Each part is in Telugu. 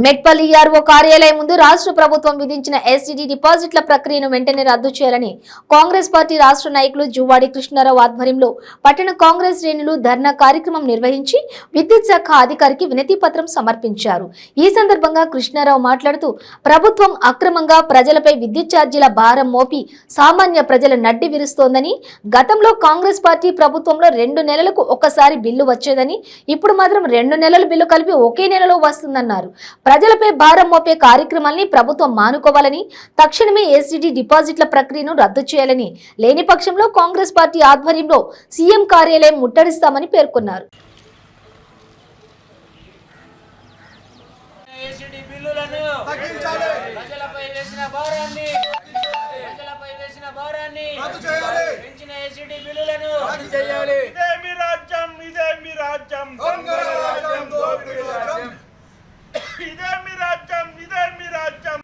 మెట్పల్లి ఈఆర్ఓ కార్యాలయం ముందు రాష్ట్ర ప్రభుత్వం విధించిన ఎస్టీడీ డిపాజిట్ల ప్రక్రియను వెంటనే రద్దు చేయాలని కాంగ్రెస్ పార్టీ రాష్ట్ర నాయకులు జువ్వాడి కృష్ణారావు ఆధ్వర్యంలో పట్టణ కాంగ్రెస్ శ్రేణులు ధర్నా కార్యక్రమం నిర్వహించి విద్యుత్ శాఖ అధికారికి వినతి పత్రం సమర్పించారు. ఈ సందర్భంగా కృష్ణారావు మాట్లాడుతూ ప్రభుత్వం అక్రమంగా ప్రజలపై విద్యుత్ ఛార్జీల భారం మోపి సామాన్య ప్రజల నడ్డి విరుస్తోందని, గతంలో కాంగ్రెస్ పార్టీ ప్రభుత్వంలో 2 నెలలకు ఒకసారి బిల్లు వచ్చేదని, ఇప్పుడు మాత్రం 2 నెలల బిల్లు కలిపి ఒకే నెలలో వస్తుందన్నారు. ప్రజలపై భారం మోపే కార్యక్రమాల్ని ప్రభుత్వం మానుకోవాలని, తక్షణమే ఎస్టీడీ డిపాజిట్ల ప్రక్రియను రద్దు చేయాలని, లేని పక్షంలో కాంగ్రెస్ పార్టీ ఆధ్వర్యంలో సీఎం కార్యాలయం ముట్టడిస్తామని పేర్కొన్నారు. ఇదే మీ రాజ్యం, ఇదే మీ రాజ్యం.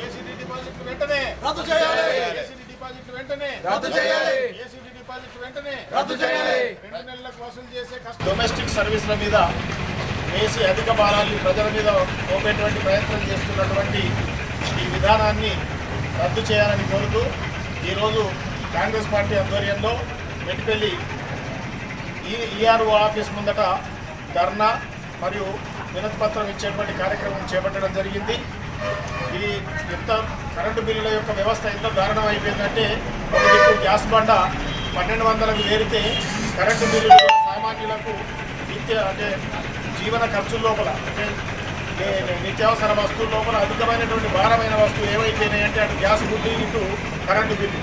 ఏసీడీ డిపాజిట్లు వెంటనే రద్దు చేయాలి. ఏసీడీ డిపాజిట్లు వెంటనే రద్దు చేయాలి. ఏసీడీ డిపాజిట్లు వెంటనే రద్దు చేయాలి. 2 నెలలకు వసూలు చేసే డొమెస్టిక్ సర్వీసుల మీద వేసి అధిక భారాన్ని ప్రజల మీద మోపేటువంటి ప్రయత్నం చేస్తున్నటువంటి ఈ విధానాన్ని రద్దు చేయాలని కోరుతూ ఈరోజు కాంగ్రెస్ పార్టీ ఆధ్వర్యంలో మెట్పల్లి ఈఆర్ఓ ఆఫీస్ ముందట ధర్నా మరియు వినతిపత్రం ఇచ్చేటువంటి కార్యక్రమం చేపట్టడం జరిగింది. ఇది ఎంత కరెంటు బిల్లుల యొక్క వ్యవస్థ ఎంత దారుణం అయిపోయిందంటే, ఒక గ్యాస్ బండ 1200కు చేరితే కరెంటు బిల్లులు సామాన్యులకు అంటే జీవన ఖర్చుల లోపల, అంటే నిత్యావసర వస్తువుల లోపల అధికమైనటువంటి భారమైన వస్తువులు ఏమైపోయినాయంటే అటు గ్యాస్ బిల్లు, ఇటు కరెంటు బిల్లు.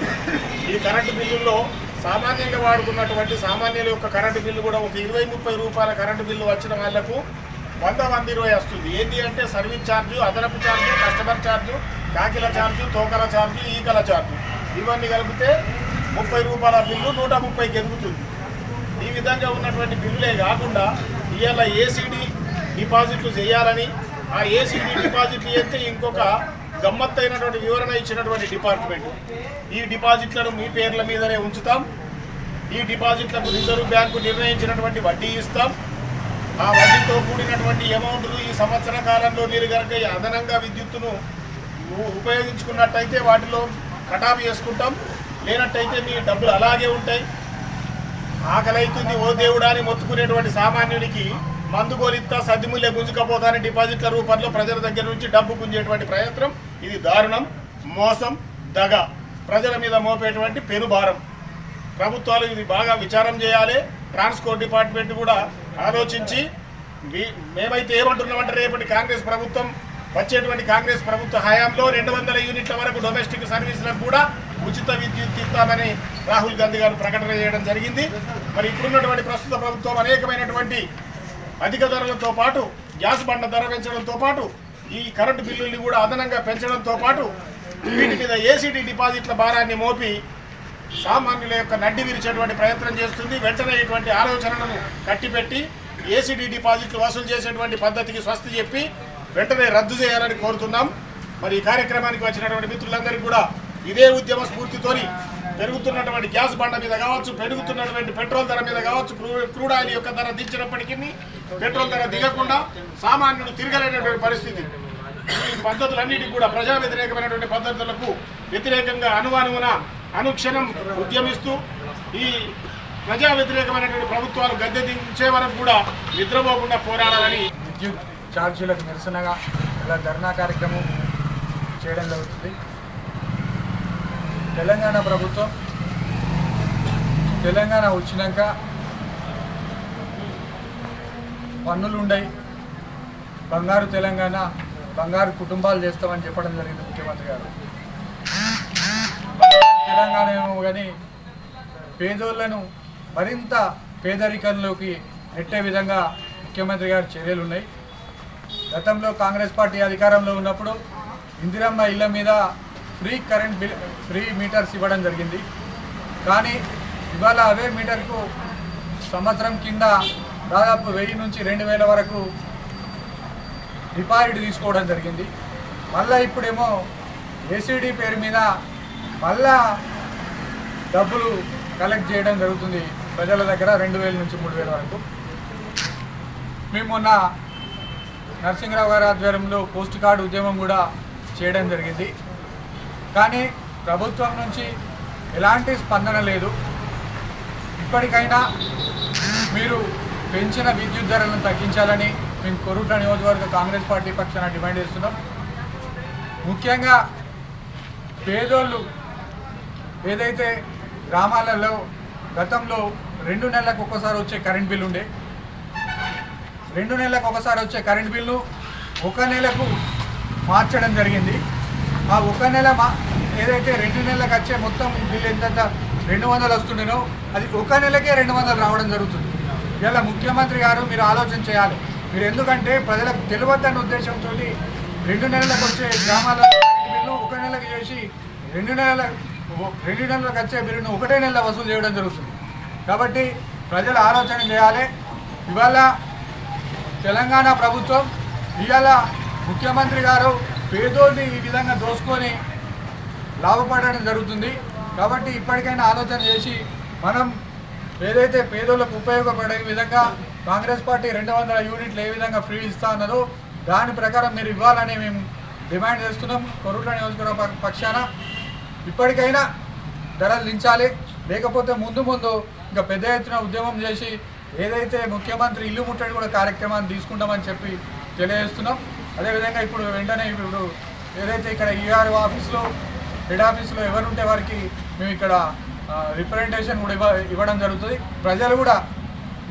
ఈ కరెంటు బిల్లుల్లో సామాన్యంగా వాడుకున్నటువంటి సామాన్యుల యొక్క కరెంటు బిల్లు కూడా ఒక 20-30 రూపాయల కరెంటు బిల్లు వచ్చిన వాళ్లకు 100-120 వస్తుంది. ఏంటి అంటే సర్వీస్ ఛార్జు, అదనపు ఛార్జు, కస్టమర్ ఛార్జు, కాకిల ఛార్జు, తోకల ఛార్జు, ఈకల ఛార్జు, ఇవన్నీ కలిపితే 30 రూపాయల బిల్లు 130కి ఎదుగుతుంది. ఈ విధంగా ఉన్నటువంటి బిల్లులే కాకుండా ఇవాళ ఏసీడీ డిపాజిట్లు చేయాలని, ఆ ఏసీడీ డిపాజిట్లు చేస్తే ఇంకొక గమ్మత్తైనటువంటి వివరణ ఇచ్చినటువంటి డిపార్ట్మెంట్, ఈ డిపాజిట్లను మీ పేర్ల మీదనే ఉంచుతాం, ఈ డిపాజిట్లకు రిజర్వ్ బ్యాంకు నిర్ణయించినటువంటి వడ్డీ ఇస్తాం, ఆ వడ్డీతో కూడినటువంటి అమౌంట్ను ఈ సంవత్సర కాలంలో మీరు కనుక అదనంగా విద్యుత్తును ఉపయోగించుకున్నట్టయితే వాటిలో కటాఫ్ చేసుకుంటాం, లేనట్టయితే మీ డబ్బులు అలాగే ఉంటాయి. ఆకలైతుంది ఓ దేవుడా అని మొత్తుకునేటువంటి సామాన్యునికి మందుగోలిత్తా సద్దిముల్లే గుంజుకపోతాని డిపాజిట్ల రూపంలో ప్రజల దగ్గర నుంచి డబ్బు గుంజేటువంటి ప్రయత్నం, ఇది దారుణం, మోసం, దగ, ప్రజల మీద మోపేటువంటి పెనుభారం. ప్రభుత్వాలు ఇది బాగా విచారం చేయాలి. ట్రాన్స్పోర్ట్ డిపార్ట్మెంట్ కూడా ఆలోచించి, మేమైతే ఏమంటున్నామంటే రేపటి కాంగ్రెస్ ప్రభుత్వం, వచ్చేటువంటి కాంగ్రెస్ ప్రభుత్వ హయాంలో 200 యూనిట్ల వరకు డొమెస్టిక్ సర్వీసులకు కూడా ఉచిత విద్యుత్ ఇస్తామని రాహుల్ గాంధీ గారు ప్రకటన చేయడం జరిగింది. మరి ఇప్పుడున్నటువంటి ప్రస్తుత ప్రభుత్వం అనేకమైనటువంటి అధిక ధరలతో పాటు గ్యాస్ బండ ధర పెంచడంతో పాటు ఈ కరెంటు బిల్లుల్ని కూడా అదనంగా పెంచడంతో పాటు వీటి మీద ఏసీడీ డిపాజిట్ల భారాన్ని మోపి సామాన్యుల యొక్క నడ్డి విరిచేటువంటి ప్రయత్నం చేస్తుంది. వెంటనే ఇటువంటి ఆలోచనలను కట్టిపెట్టి ఏసీడీ డిపాజిట్లు వసూలు చేసేటువంటి పద్ధతికి స్వస్తి చెప్పి వెంటనే రద్దు చేయాలని కోరుతున్నాం. మరి ఈ కార్యక్రమానికి వచ్చినటువంటి మిత్రులందరికీ కూడా ఇదే ఉద్యమ స్ఫూర్తితోని పెరుగుతున్నటువంటి గ్యాస్ బండ మీద కావచ్చు, పెరుగుతున్నటువంటి పెట్రోల్ ధర మీద కావచ్చు, క్రూడ్ ఆయిల్ యొక్క ధర దించినప్పటికీ పెట్రోల్ ధర దిగకుండా సామాన్యుడు తిరగలేనటువంటి పరిస్థితి. ఈ పద్ధతులన్నిటికీ కూడా ప్రజా వ్యతిరేకమైనటువంటి పద్ధతులకు వ్యతిరేకంగా అనుక్షణం ఉద్యమిస్తూ ఈ ప్రజా వ్యతిరేకమైనటువంటి ప్రభుత్వాలు గద్దె దించే వరకు కూడా నిద్రపోకుండా పోరాడాలని విద్యుత్ ఛార్జీలకు నిరసనగా ఇలా ధర్నా కార్యక్రమం చేయడం జరుగుతుంది. తెలంగాణ ప్రభుత్వం తెలంగాణ వచ్చినాక పన్నులు ఉండయి, బంగారు తెలంగాణ, బంగారు కుటుంబాలు చేస్తామని చెప్పడం జరిగింది ముఖ్యమంత్రి గారు. తెలంగాణ ఏమో కానీ పేదోళ్లను మరింత పేదరికంలోకి నెట్టే విధంగా ముఖ్యమంత్రి గారి చర్యలు ఉన్నాయి. గతంలో కాంగ్రెస్ పార్టీ అధికారంలో ఉన్నప్పుడు ఇందిరమ్మ ఇళ్ల మీద ఫ్రీ మీటర్స్ ఇవ్వడం జరిగింది. కానీ ఇవాళ అవే మీటర్కు సంవత్సరం కింద దాదాపు 1000 నుంచి 2000 వరకు డిపాజిట్ తీసుకోవడం జరిగింది. మళ్ళీ ఇప్పుడేమో ఏసీడీ పేరు మీద మళ్ళా డబ్బులు కలెక్ట్ చేయడం జరుగుతుంది ప్రజల దగ్గర 2000 నుంచి 3000 వరకు. మేము మొన్న నరసింహరావు గారి ఆధ్వర్యంలో పోస్ట్ కార్డు ఉద్యమం కూడా చేయడం జరిగింది. కానీ ప్రభుత్వం నుంచి ఎలాంటి స్పందన లేదు. ఇప్పటికైనా మీరు పెంచిన విద్యుత్ ధరలను తగ్గించాలని మేము కొరుట్ల నియోజకవర్గ కాంగ్రెస్ పార్టీ పక్షాన డిమాండ్ చేస్తున్నాం. ముఖ్యంగా పేదోళ్ళు ఏదైతే గ్రామాలలో గతంలో 2 నెలలకు ఒకసారి వచ్చే కరెంట్ బిల్లు ఉండే, 2 నెలలకు ఒకసారి వచ్చే కరెంట్ బిల్లు 1 నెలకు మార్చడం జరిగింది. ఆ 1 నెల ఏదైతే 2 నెలలకు వచ్చే మొత్తం బిల్లు ఎంత 200 వస్తుండేనో అది 1 నెలకే 200 రావడం జరుగుతుంది. ఇలా ముఖ్యమంత్రి గారు మీరు ఆలోచన చేయాలి. మీరు ఎందుకంటే ప్రజలకు తెలియవద్దన్న ఉద్దేశంతో 2 నెలలకు వచ్చే గ్రామాల బిల్లు 1 నెలకు చేసి 2 నెలలకు వచ్చే బిల్లును 1 నెల వసూలు చేయడం జరుగుతుంది. కాబట్టి ప్రజలు ఆలోచన చేయాలి. ఇవాళ తెలంగాణ ప్రభుత్వం ఇవాళ ముఖ్యమంత్రి గారు పేదోళ్ళని ఈ విధంగా దోసుకొని లాభపడడం జరుగుతుంది. కాబట్టి ఇప్పటికైనా ఆలోచన చేసి మనం ఏదైతే పేదోళ్ళకు ఉపయోగపడే విధంగా కాంగ్రెస్ పార్టీ 200 యూనిట్లు ఏ విధంగా ఫ్రీ ఇస్తా ఉన్నదో దాని ప్రకారం మీరు ఇవ్వాలని మేము డిమాండ్ చేస్తున్నాం. కొరుట్ల నియోజకవర్గ పక్షాన ఇప్పటికైనా ధరలు దించాలి. లేకపోతే ముందు ఇంకా పెద్ద ఎత్తున ఉద్యమం చేసి ఏదైతే ముఖ్యమంత్రి ఇల్లు ముట్టడి కూడా కార్యక్రమాన్ని తీసుకుంటామని చెప్పి తెలియజేస్తున్నాం. అదేవిధంగా ఇప్పుడు వెంటనే ఏదైతే ఇక్కడ ఈఆర్ఓ ఆఫీస్లో హెడ్ ఆఫీస్లో ఎవరుంటే వారికి మేము ఇక్కడ రిప్రజెంటేషన్ కూడా ఇవ్వడం జరుగుతుంది. ప్రజలు కూడా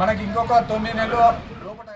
మనకి ఇంకొక 9 నెలల లోపల